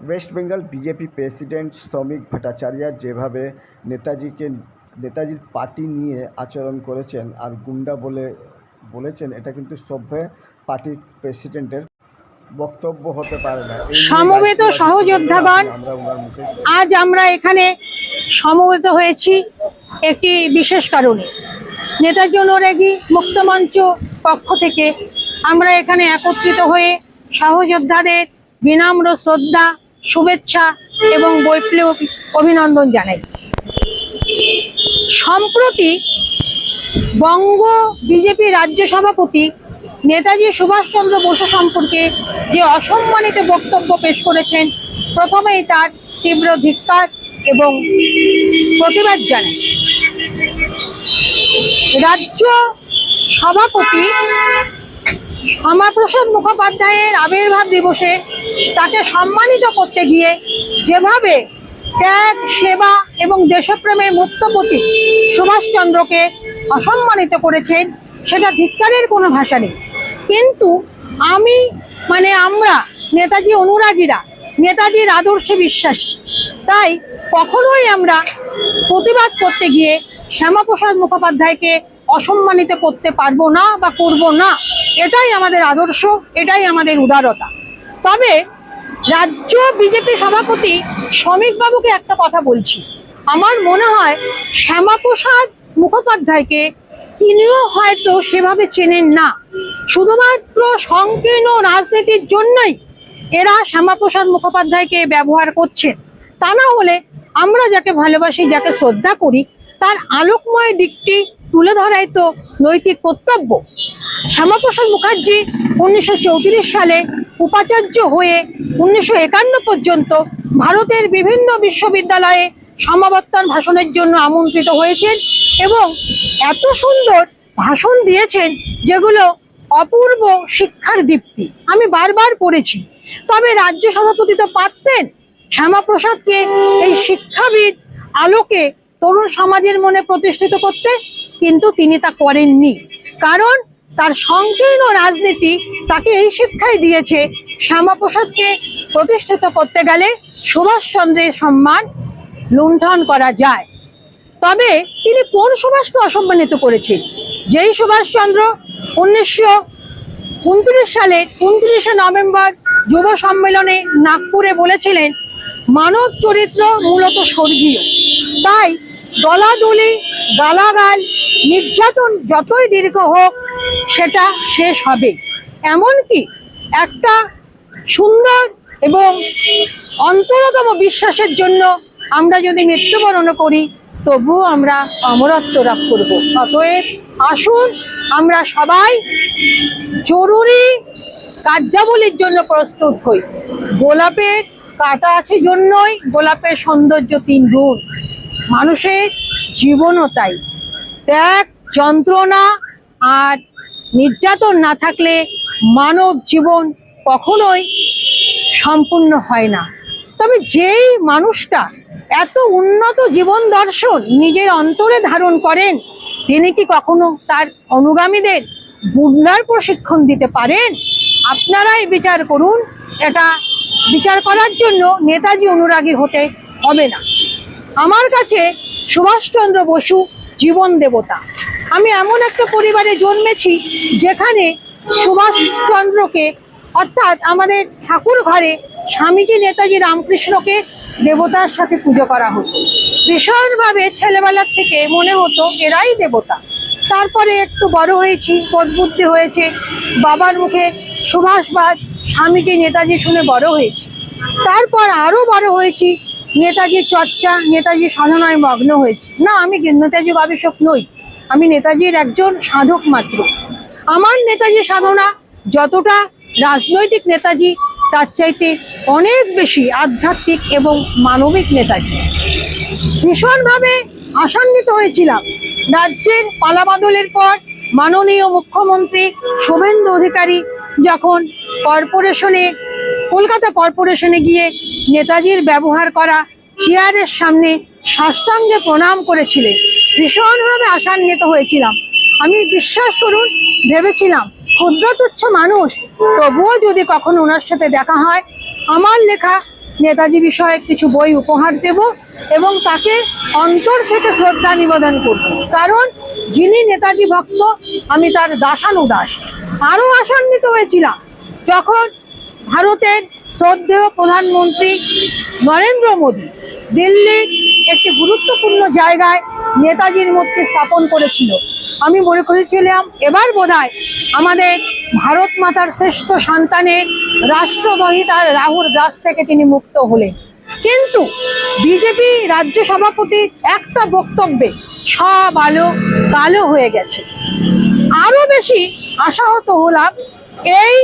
West Bengal BJP president শ্রমিক ভট্টাচার্য যেভাবে নেতাজির পার্টি নিয়ে আচরণ করেছেন আর গুন্ডা বলেছেন, এটা কিন্তু সভ্য পার্টির প্রেসিডেন্টের বক্তব্য হতে পারে না। সমবেত সহযোদ্ধাগণ, আজ আমরা এখানে সমবেত হয়েছি একটি বিশেষ কারণে। নেতাজি অনুরাগী মুক্ত মঞ্চ পক্ষ থেকে আমরা এখানে একত্রিত হয়ে সহযোদ্ধাদের বিনম্র শ্রদ্ধা, শুভেচ্ছা এবং বৈপ্লবিক অভিনন্দন জানাই। সম্প্রতি বঙ্গ বিজেপি রাজ্য সভাপতি নেতাজি সুভাষচন্দ্র বসু সম্পর্কে যে অসম্মানিত বক্তব্য পেশ করেছেন, প্রথমেই তার তীব্র ধিক্কার এবং প্রতিবাদ জানাই। রাজ্য সভাপতি শ্যামাপ্রসাদ মুখোপাধ্যায়ের আবির্ভাব দিবসে তাকে সম্মানিত করতে গিয়ে যেভাবে ত্যাগ, সেবা এবং দেশপ্রেমের মূর্তপতি সুভাষচন্দ্রকে অসম্মানিত করেছেন, সেটা ধিক্কারের কোনো ভাষা নেই। কিন্তু আমরা নেতাজি অনুরাগীরা নেতাজির আদর্শে বিশ্বাসী, তাই কখনোই আমরা প্রতিবাদ করতে গিয়ে শ্যামাপ্রসাদ মুখোপাধ্যায়কে অসম্মানিত করতে পারবো না বা করব না। এটাই আমাদের আদর্শ, এটাই আমাদের উদারতা। তবে রাজ্য বিজেপি সভাপতি শ্রমিকবাবুকে একটা কথা বলছি, আমার মনে হয় শ্যামাপ্রসাদ মুখোপাধ্যায়কে তিনিও হয়তো সেভাবে চেনেন না। শুধুমাত্র সংকীর্ণ রাজনীতির জন্যই এরা শ্যামাপ্রসাদ মুখোপাধ্যায়কে ব্যবহার করছেন। তা না হলে আমরা যাকে ভালোবাসি, যাকে শ্রদ্ধা করি, তার আলোকময় দিকটি তুলে ধরাই তো নৈতিক কর্তব্য। শ্যামাপ্রসাদ মুখার্জি 1934 সালে উপাচার্য হয়ে 1951 পর্যন্ত ভারতের বিভিন্ন বিশ্ববিদ্যালয়ে সমাবর্তন ভাষণের জন্য আমন্ত্রিত হয়েছেন এবং এত সুন্দর ভাষণ দিয়েছেন যেগুলো অপূর্ব শিক্ষার দীপ্তি। আমি বারবার পড়েছি। তবে রাজ্য সভাপতি তো পারতেন শ্যামাপ্রসাদকে এই শিক্ষাবিদ আলোকে তরুণ সমাজের মনে প্রতিষ্ঠিত করতে, কিন্তু তিনি তা করেননি। কারণ তার সংকীর্ণ রাজনীতি তাকে এই শিক্ষাই দিয়েছে, শ্যামাপ্রসাদকে প্রতিষ্ঠিত করতে গেলে সুভাষচন্দ্রের সম্মান লুণ্ঠন করা যায়। তবে তিনি কোন সুভাষকে অসম্মানিত করেছেন? যেই সুভাষচন্দ্র 1929 সালে 29শে নভেম্বর যুব সম্মেলনে নাগপুরে বলেছিলেন, মানব চরিত্র মূলত স্বর্গীয়, তাই দলাদলি, গালাগাল, নির্যাতন যতই দীর্ঘ হোক সেটা শেষ হবে। এমনকি একটা সুন্দর এবং অন্তরতম বিশ্বাসের জন্য আমরা যদি মৃত্যুবরণ করি, তবুও আমরা অমরত্ব লাভ করব। অতএব আসুন আমরা সবাই জরুরি কার্যাবলীর জন্য প্রস্তুত হই। গোলাপের কাঁটা আছে জন্যই গোলাপের সৌন্দর্য 3 গুণ। মানুষের জীবনও তাই। ত্যাগ, যন্ত্রণা আর নির্যাতন না থাকলে মানব জীবন কখনোই সম্পূর্ণ হয় না। তবে যেই মানুষটা এত উন্নত জীবন দর্শন নিজের অন্তরে ধারণ করেন, তিনি কি কখনো তার অনুগামীদের গুন্ডার প্রশিক্ষণ দিতে পারেন? আপনারাই বিচার করুন। এটা বিচার করার জন্য নেতাজি অনুরাগী হতে হবে না। আমার কাছে সুভাষচন্দ্র বসু জীবন দেবতা। আমি এমন একটা পরিবারে জন্মেছি যেখানে সুভাষচন্দ্রকে, অর্থাৎ আমাদের ঠাকুর ঘরে স্বামীজি নেতাজি রামকৃষ্ণকে দেবতার সাথে পুজো করা হতো। ভীষণভাবে ছেলেবেলার থেকে মনে হতো এরাই দেবতা। তারপরে একটু বড় হয়েছি, বোধবুদ্ধি হয়েছে, বাবার মুখে সুভাষবাদ, স্বামীজি নেতাজি শুনে বড় হয়েছি। তারপর আরো বড় হয়েছি, নেতাজির চর্চা, নেতাজির সাধনায় মগ্ন হয়েছি। না, আমি নেতাজি গবেষক নই, আমি নেতাজির একজন সাধক মাত্র। আমার নেতাজি সাধনা যতটা রাজনৈতিক নেতাজি, তার চাইতে অনেক বেশি আধ্যাত্মিক এবং মানবিক নেতাজি। ভীষণভাবে আশান্বিত হয়েছিলাম রাজ্যের পালাবদলের পর মাননীয় মুখ্যমন্ত্রী শুভেন্দু অধিকারী যখন কলকাতা কর্পোরেশনে গিয়ে নেতাজির ব্যবহার করা চেয়ারের সামনে সাষ্টাঙ্গে প্রণাম করেছিলেন। ভীষণভাবে আশান্বিত হয়েছিলাম। আমি, বিশ্বাস করুন, ভেবেছিলাম ক্ষুদ্র তুচ্ছ মানুষ, তবুও যদি কখনো ওনার সাথে দেখা হয়, আমার লেখা নেতাজি বিষয়ে কিছু বই উপহার দেব এবং তাকে অন্তর থেকে শ্রদ্ধা নিবেদন করব, কারণ যিনি নেতাজি ভক্ত আমি তার দাসানুদাস। আরও আশান্বিত হয়েছিলাম যখন ভারতের শ্রদ্ধেয় প্রধানমন্ত্রী নরেন্দ্র মোদী দিল্লির একটি গুরুত্বপূর্ণ জায়গায় নেতাজির মূর্তি স্থাপন করেছিল। আমি মনে করেছিলাম এবার বোধহয় আমাদের ভারত মাতার শ্রেষ্ঠ সন্তানের রাষ্ট্রদ্রোহিতার রাহুর গ্রাস থেকে তিনি মুক্ত হলেন। কিন্তু বিজেপি রাজ্য সভাপতির একটা বক্তব্যে সব আলো কালো হয়ে গেছে। আরো বেশি আশাহত হলাম এই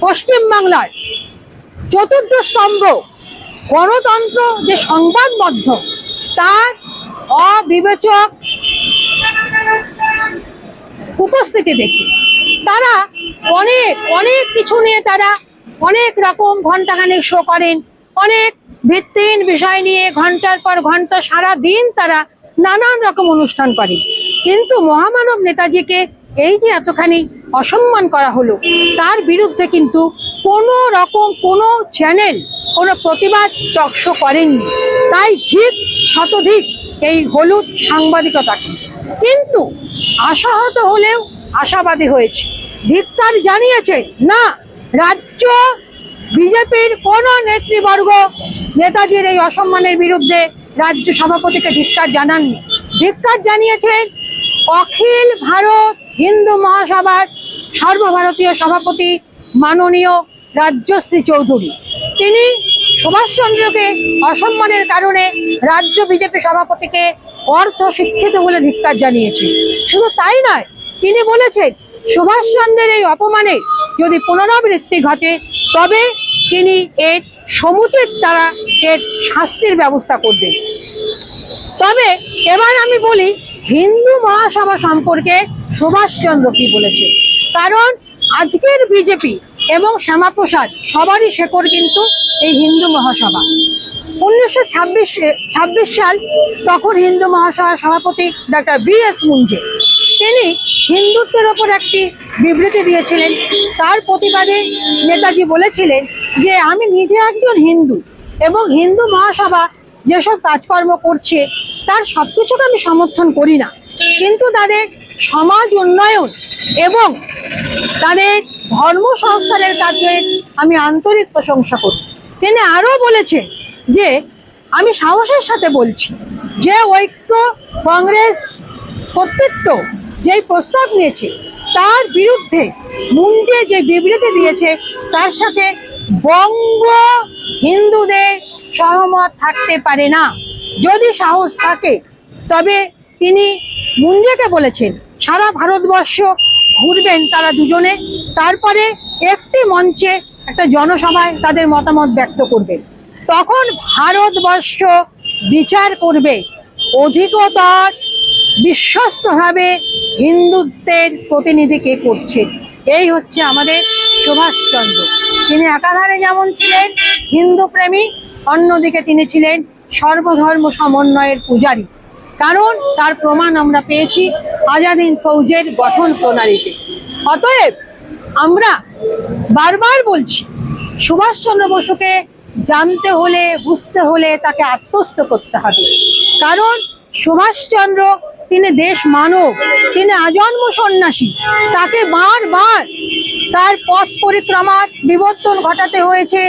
পশ্চিমবাংলার চতুর্থ স্তম্ভ গণতন্ত্র যে সংবাদ মাধ্যম তার অবিবেচক উপস্থিতি দেখে। তারা অনেক অনেক কিছু নিয়ে তারা অনেক রকম ঘন্টাখানেক শো করেন, অনেক ভিত্তিহীন বিষয় নিয়ে ঘন্টার পর ঘন্টা সারা দিন তারা নানান রকম অনুষ্ঠান করেন। কিন্তু মহামানব নেতাজিকে এই যে এতখানি অসম্মান করা হলো তার বিরুদ্ধে কিন্তু কোনো রকম কোনো চ্যানেল কোনো প্রতিবাদ টকশো করেননি। তাই ঠিক শতধিক এই হলুদ সাংবাদিকতাকে। কিন্তু আশাহত হলেও আশাবাদী হয়েছে, ধিক্কার জানিয়েছে না রাজ্য বিজেপির কোন নেতৃবর্গ নেতাজির এই অসম্মানের বিরুদ্ধে রাজ্য সভাপতিকে ধিক্কার জানাননি। ধিক্কার জানিয়েছেন অখিল ভারত হিন্দু মহাসভার সর্বভারতীয় সভাপতি মাননীয় রাজ্যশ্রী চৌধুরী। তিনি সুভাষচন্দ্রকে অসম্মানের কারণে রাজ্য বিজেপি সভাপতিকে অর্ধ শিক্ষিত বলে ধিক্কার জানিয়েছে। শুধু তাই নয়, তিনি বলেছেন সুভাষচন্দ্রের এই অপমানে যদি পুনরাবৃত্তি ঘটে তবে তিনি এর সমুচিত দ্বারা এর শাস্তির ব্যবস্থা করবেন। তবে এবার আমি বলি হিন্দু মহাসভা সম্পর্কে সুভাষচন্দ্র কি বলেছে, কারণ আজকের বিজেপি এবং শ্যামাপ্রসাদ সবারই শেকড় কিন্তু এই হিন্দু মহাসভা। 1926 সাল তখন হিন্দু মহাসভার সভাপতি ডক্টর বি.এস. মুঞ্জে তিনি হিন্দুত্বের ওপর একটি বিবৃতি দিয়েছিলেন। তার প্রতিবাদে নেতাজি বলেছিলেন যে আমি নিজে একজন হিন্দু এবং হিন্দু মহাসভা যেসব কাজকর্ম করছে তার সবকিছুকে আমি সমর্থন করি না, কিন্তু তাদের সমাজ উন্নয়ন এবং তাদের ধর্ম সংস্কারের কাজে আমি আন্তরিক প্রশংসা করি। তিনি আরও বলেছেন যে আমি সাহসের সাথে বলছি যে ঐক্য কংগ্রেস কর্তৃত্ব যেই প্রস্তাব নিয়েছে তার বিরুদ্ধে মুঞ্জে যে বিবৃতি দিয়েছে তার সাথে বঙ্গ হিন্দুদের সহমত থাকতে পারে না। যদি সাহস থাকে তবে তিনি মুঞ্জেকে বলেছেন সারা ভারতবর্ষ ঘুরবেন তারা দুজনে, তারপরে একটি মঞ্চে একটা জনসভায় তাদের মতামত ব্যক্ত করবেন। তখন ভারতবর্ষ বিচার করবে অধিকতর বিশ্বস্তভাবে হিন্দুত্বের প্রতিনিধি কে করছে। এই হচ্ছে আমাদের সুভাষচন্দ্র। তিনি একাধারে যেমন ছিলেন হিন্দু প্রেমী, অন্যদিকে তিনি ছিলেন সর্বধর্ম সমন্বয়ের পূজারী, কারণ তার প্রমাণ আমরা পেয়েছি আজাদ হিন্দ ফৌজের গঠন প্রণালীতে। অতএব আমরা বারবার বলছি সুভাষচন্দ্র বসুকে জানতে হলে বুঝতে হলে তাকে আত্মস্থ করতে হবে, কারণ সুভাষচন্দ্র তিনি দেশ মানব, তিনি আজন্ম সন্ন্যাসী। তাকে বারবার তার পথ পরিক্রমার বিবর্তন ঘটাতে হয়েছে,